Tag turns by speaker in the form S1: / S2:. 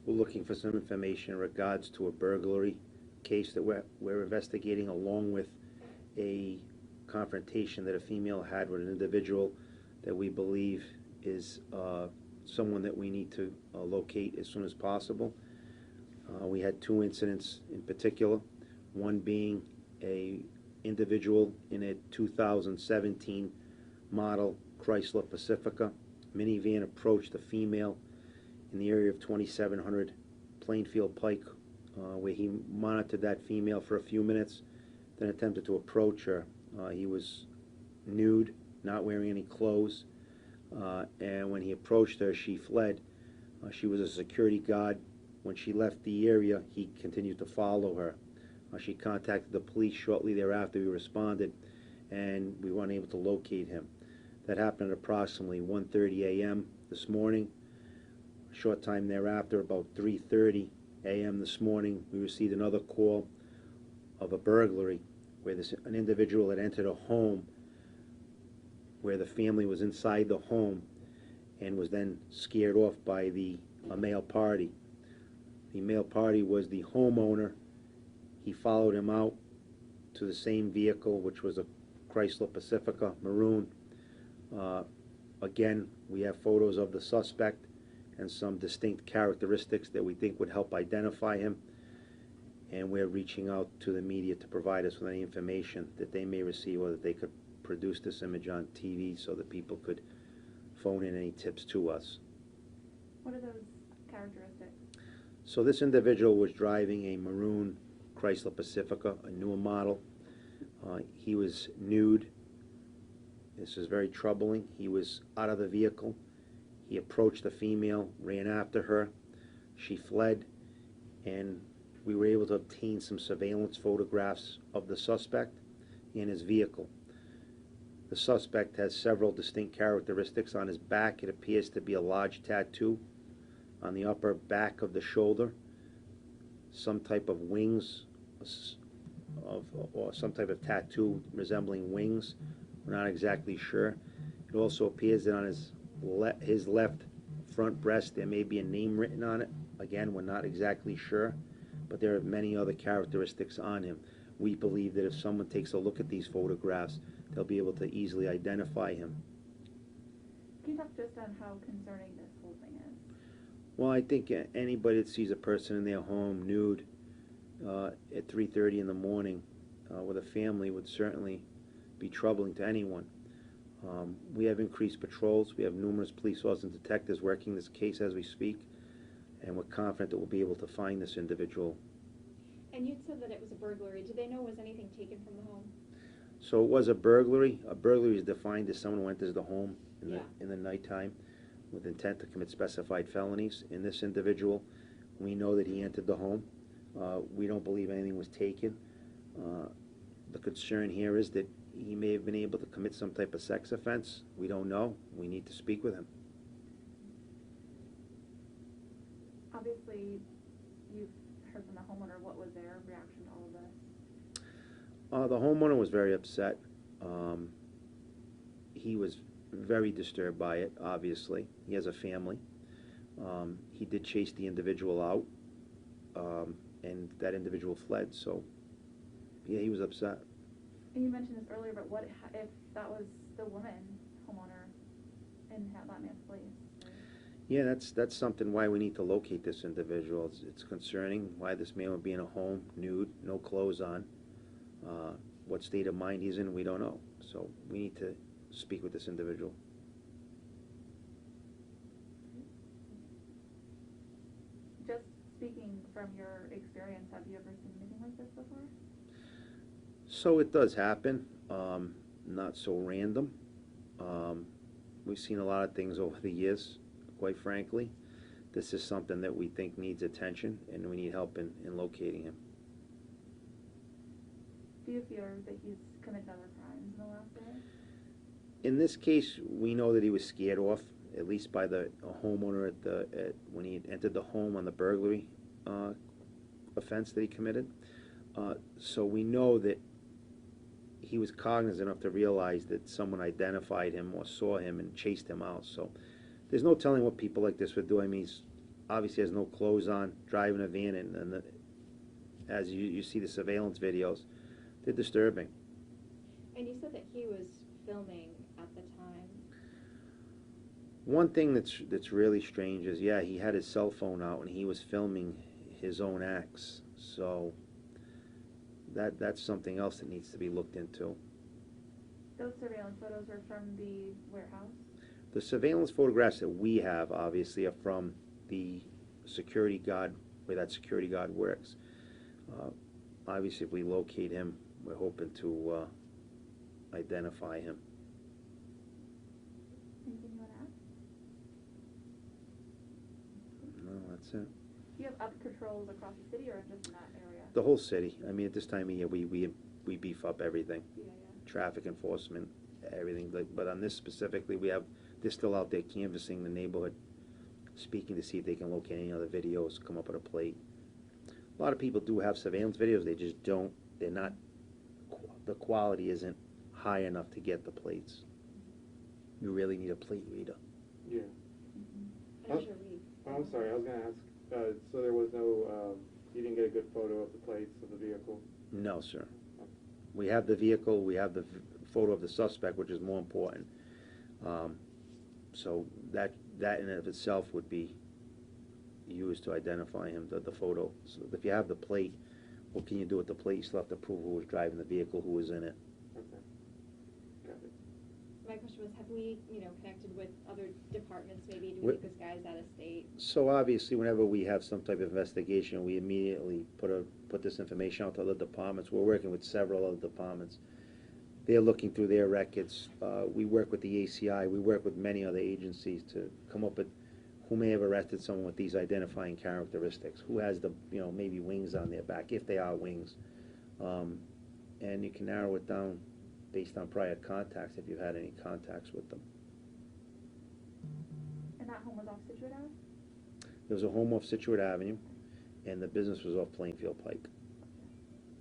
S1: We're looking for some information in regards to a burglary case that we're investigating, along with a confrontation that a female had with an individual that we believe is someone that we need to locate as soon as possible. We had two incidents in particular, one being a individual in a 2017 model Chrysler Pacifica minivan approached a female in the area of 2700 Plainfield Pike, where he monitored that female for a few minutes, then attempted to approach her. He was nude, not wearing any clothes, and when he approached her, she fled. She was a security guard. When she left the area, he continued to follow her. She contacted the police shortly thereafter. We responded, and we weren't able to locate him. That happened at approximately 1:30 a.m. this morning. A short time thereafter, about 3:30 a.m. this morning, we received another call of a burglary where an individual had entered a home where the family was inside the home and was then scared off by a male party. The male party was the homeowner. He followed him out to the same vehicle, which was a Chrysler Pacifica maroon. Again, we have photos of the suspect and some distinct characteristics that we think would help identify him, and we're reaching out to the media to provide us with any information that they may receive, or that they could produce this image on TV so that people could phone in any tips to us.
S2: What are those characteristics?
S1: So this individual was driving a maroon Chrysler Pacifica, a newer model. He was nude. This is very troubling. He was out of the vehicle. He approached the female, ran after her. She fled, and we were able to obtain some surveillance photographs of the suspect and his vehicle. The suspect has several distinct characteristics. On his back, it appears to be a large tattoo. On the upper back of the shoulder, some type of wings, or some type of tattoo resembling wings. We're not exactly sure. It also appears that on his left front breast there may be a name written on it. Again, we're not exactly sure, but there are many other characteristics on him. We believe that if someone takes a look at these photographs, they'll be able to easily identify him.
S2: Can you talk just on how concerning this whole thing is?
S1: Well, I think anybody that sees a person in their home nude at 3:30 in the morning with a family would certainly be troubling to anyone. We have increased patrols. We have numerous police officers and detectives working this case as we speak, and we're confident that we'll be able to find this individual.
S3: And you'd said that it was a burglary. Did they know was anything taken from the home?
S1: So it was a burglary. A burglary is defined as someone who enters the home in the nighttime with intent to commit specified felonies. In this individual, we know that he entered the home. We don't believe anything was taken. The concern here is that he may have been able to commit some type of sex offense. We don't know. We need to speak with him.
S2: Obviously, you've heard from the homeowner. What was their reaction to all of this?
S1: The homeowner was very upset. He was very disturbed by it, obviously. He has a family. He did chase the individual out, and that individual fled. So, yeah, he was upset.
S2: And you mentioned this earlier, but what if that was the woman homeowner in that man's place? Right?
S1: Yeah, that's something why we need to locate this individual. It's concerning why this man would be in a home, nude, no clothes on. What state of mind he's in, we don't know. So we need to speak with this individual.
S2: Just speaking from your experience, have you ever seen anything like this before?
S1: So it does happen, not so random. We've seen a lot of things over the years, quite frankly. This is something that we think needs attention, and we need help in locating him.
S2: Do you fear that he's committed other crimes in the last day?
S1: In this case, we know that he was scared off, at least by the homeowner when he had entered the home on the burglary offense that he committed. So we know that he was cognizant enough to realize that someone identified him or saw him and chased him out. So there's no telling what people like this would do. I mean, he's obviously has no clothes on, driving a van, and as you see the surveillance videos, they're disturbing.
S3: And you said that he was filming at the time.
S1: One thing that's really strange is, yeah, he had his cell phone out and he was filming his own acts. So that's something else that needs to be looked into.
S2: Those surveillance photos were from the warehouse?
S1: The surveillance photographs that we have, obviously, are from the security guard, where that security guard works. Obviously, if we locate him, we're hoping to identify him.
S2: Anything you want to add?
S1: No, that's it.
S2: Do you have other patrols across the city or just in that area?
S1: The whole city. I mean, at this time of year, we beef up everything.
S2: Yeah.
S1: Traffic enforcement, everything. But on this specifically, they're still out there canvassing the neighborhood, speaking to see if they can locate any other videos, come up with a plate. A lot of people do have surveillance videos, they're not, the quality isn't high enough to get the plates. You really need a plate reader.
S4: Yeah.
S3: I'm sure we.
S4: I'm sorry, I was going to ask, so there was no, you didn't get a good photo of the plates of the vehicle?
S1: No, sir. We have the vehicle, we have the photo of the suspect, which is more important. So that in and of itself would be used to identify him, the photo. So if you have the plate, what can you do with the plate? You still have to prove who was driving the vehicle, who was in it.
S4: Okay. Got it.
S3: My question was, have we, connected with other departments maybe? Do we
S1: What-
S3: think this guy's out of state?
S1: So obviously, whenever we have some type of investigation, we immediately put this information out to other departments. We're working with several other departments. They're looking through their records. We work with the ACI. We work with many other agencies to come up with who may have arrested someone with these identifying characteristics, who has the, maybe wings on their back, if they are wings. And you can narrow it down based on prior contacts, if you've had any contacts with them.
S2: And that home was off Situate Ave?
S1: There was a home off Situate Avenue, and the business was off Plainfield Pike.